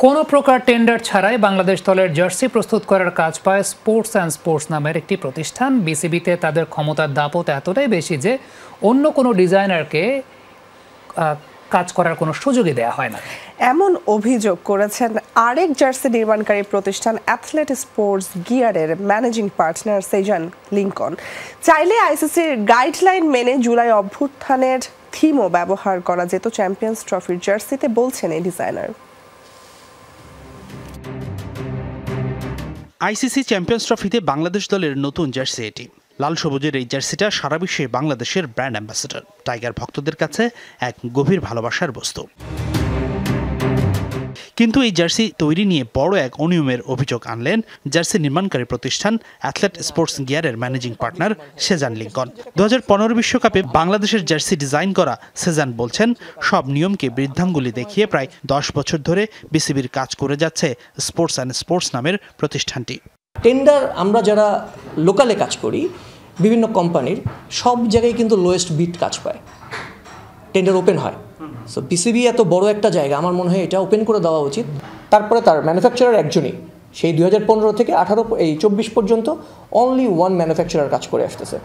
কোনো প্রকার টেন্ডার ছাড়াই বাংলাদেশ দলের জার্সি প্রস্তুত করার কাজ পায় স্পোর্টস অ্যান্ড স্পোর্টস নামের একটি প্রতিষ্ঠান। বিসিবিতে তাদের ক্ষমতার দাপট এতটাই বেশি যে অন্য কোনো ডিজাইনারকে কাজ করার কোনো সুযোগই দেওয়া হয় না। এমন অভিযোগ করেছেন আরেক জার্সি নির্মাণকারী প্রতিষ্ঠান অ্যাথলেট স্পোর্টস গিয়ারের ম্যানেজিং পার্টনার সেজান লিংকন। চাইলে আইসিসির গাইডলাইন মেনে জুলাই অভ্যুত্থানের থিমও ব্যবহার করা যেত চ্যাম্পিয়ন্স ট্রফির জার্সিতে, বলছেন এই ডিজাইনার। আইসিসি চ্যাম্পিয়ন্স ট্রফিতে বাংলাদেশ দলের নতুন জার্সি এটি। লাল সবুজের এই জার্সিটা সারা বিশ্বে বাংলাদেশের ব্র্যান্ড অ্যাম্বাসেডর, টাইগার ভক্তদের কাছে এক গভীর ভালোবাসার বস্তু। কিন্তু এই জার্সি তৈরি নিয়ে বড় এক অনিয়মের অভিযোগ আনলেন জার্সি নির্মাণকারী প্রতিষ্ঠান অ্যাথলেট স্পোর্টস গিয়ারের ম্যানেজিং পার্টনার সেজান লিংকন। 2015 বিশ্বকাপে বাংলাদেশের জার্সি ডিজাইন করা সেজান বলছেন, সব নিয়মকে বৃদ্ধাঙ্গুলি দেখিয়ে প্রায় 10 বছর ধরে বিসিবির কাজ করে যাচ্ছে স্পোর্টস অ্যান্ড স্পোর্টস নামের প্রতিষ্ঠানটি। টেন্ডার আমরা যারা লোকালে কাজ করি বিভিন্ন কোম্পানির, সব জায়গায় কিন্তু লোয়েস্ট বিট কাজ পায়, টেন্ডার ওপেন হয়। সো বিসিবি এত বড় একটা জায়গা, আমার মনে হয় এটা ওপেন করে দেওয়া উচিত। তারপরে তার ম্যানুফ্যাকচারার একজনই, সেই 2015 থেকে 24 পর্যন্ত অনলি ওয়ান ম্যানুফ্যাকচারার কাজ করে আসতেছে।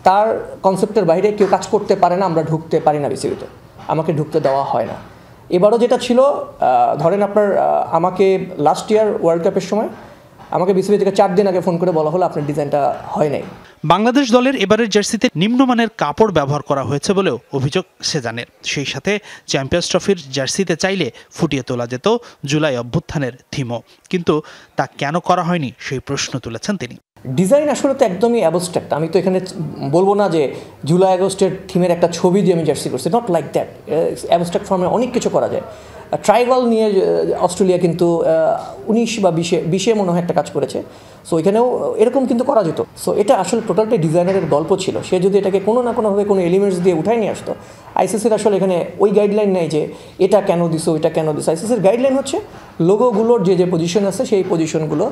তার কনসেপ্টের বাইরে কেউ কাজ করতে পারে না, আমরা ঢুকতে পারি না বিসিবিতে, আমাকে ঢুকতে দেওয়া হয় না। এবারও যেটা ছিল, ধরেন আপনার আমাকে লাস্ট ইয়ার ওয়ার্ল্ড কাপের সময় আমাকে বিসিবি থেকে 4 দিন আগে ফোন করে বলা হলো আপনার ডিজাইনটা হয় নাই। বাংলাদেশ দলের এবারের জার্সিতে নিম্নমানের কাপড় ব্যবহার করা হয়েছে বলেও অভিযোগ সেজানের। সেই সাথে চ্যাম্পিয়ন্স ট্রফির জার্সিতে চাইলে ফুটিয়ে তোলা যেত জুলাই অভ্যুত্থানের থিমও, কিন্তু তা কেন করা হয়নি সেই প্রশ্ন তুলেছেন তিনি। ডিজাইন আসলে তো একদমই অ্যাবস্ট্রাক্ট। আমি তো এখানে বলবো না যে জুলাই আগস্টের থিমের একটা ছবি দিয়ে আমি জার্সি করছি, নট লাইক দ্যাট। অ্যাবস্ট্রাক্ট ফর্মে অনেক কিছু করা যায়। ট্রাইবাল নিয়ে অস্ট্রেলিয়া কিন্তু 19 বা 20 মনে হয় একটা কাজ করেছে। সো এখানেও এরকম কিন্তু করা যেত। সো এটা আসলে টোটালটাই ডিজাইনারের গল্প ছিল। সে যদি এটাকে কোনো না কোনোভাবে কোনো এলিমেন্টস দিয়ে উঠাই নিয়ে আসতো, আইসিসির আসলে এখানে ওই গাইডলাইন নেই যে এটা কেন দিছো এটা কেন দিছো। আইসিসির গাইডলাইন হচ্ছে লোগোগুলোর যে পজিশন আছে সেই পজিশনগুলো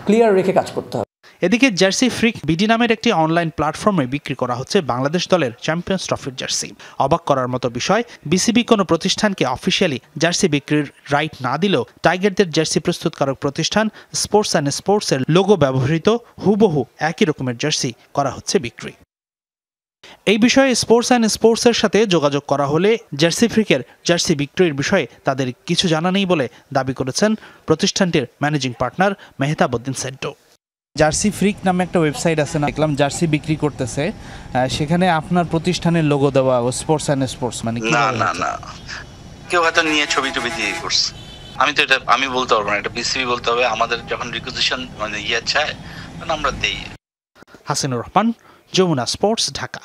ক্লিয়ার রেখে কাজ করতে হবে। এদিকে জার্সি ফ্রিক বিডি নামের একটি অনলাইন প্ল্যাটফর্মে বিক্রি করা হচ্ছে বাংলাদেশ দলের চ্যাম্পিয়ন্স ট্রফির জার্সি। অবাক করার মতো বিষয়, বিসিবি কোনো প্রতিষ্ঠানকে অফিসিয়ালি জার্সি বিক্রির রাইট না দিলেও টাইগারদের জার্সি প্রস্তুতকারক প্রতিষ্ঠান স্পোর্টস অ্যান্ড স্পোর্টসের লোগো ব্যবহৃত হুবহু একই রকমের জার্সি করা হচ্ছে বিক্রি। এই বিষয়ে স্পোর্টস অ্যান্ড স্পোর্টসের সাথে যোগাযোগ করা হলে জার্সি ফ্রিকের জার্সি বিক্রির বিষয়ে তাদের কিছু জানা নেই বলে দাবি করেছেন প্রতিষ্ঠানটির managing partner Mehtabuddin Sento. Jersey freak নামে একটা ওয়েবসাইট আছে না, দেখলাম জার্সি বিক্রি করতেছে, সেখানে আপনার প্রতিষ্ঠানের লোগো দেওয়া স্পোর্টস অ্যান্ড স্পোর্টস মানে না না না, কেউ হয়তো নিয়ে ছবি দিয়ে করছে। আমি তো এটা আমি বলতে পারবো না, এটা বিসিবি বলতে হবে। আমাদের যখন রিকুইজিশন মানে চায় তখন আমরা দেই। হাসিনুর রহমান, যমুনা স্পোর্টস, ঢাকা।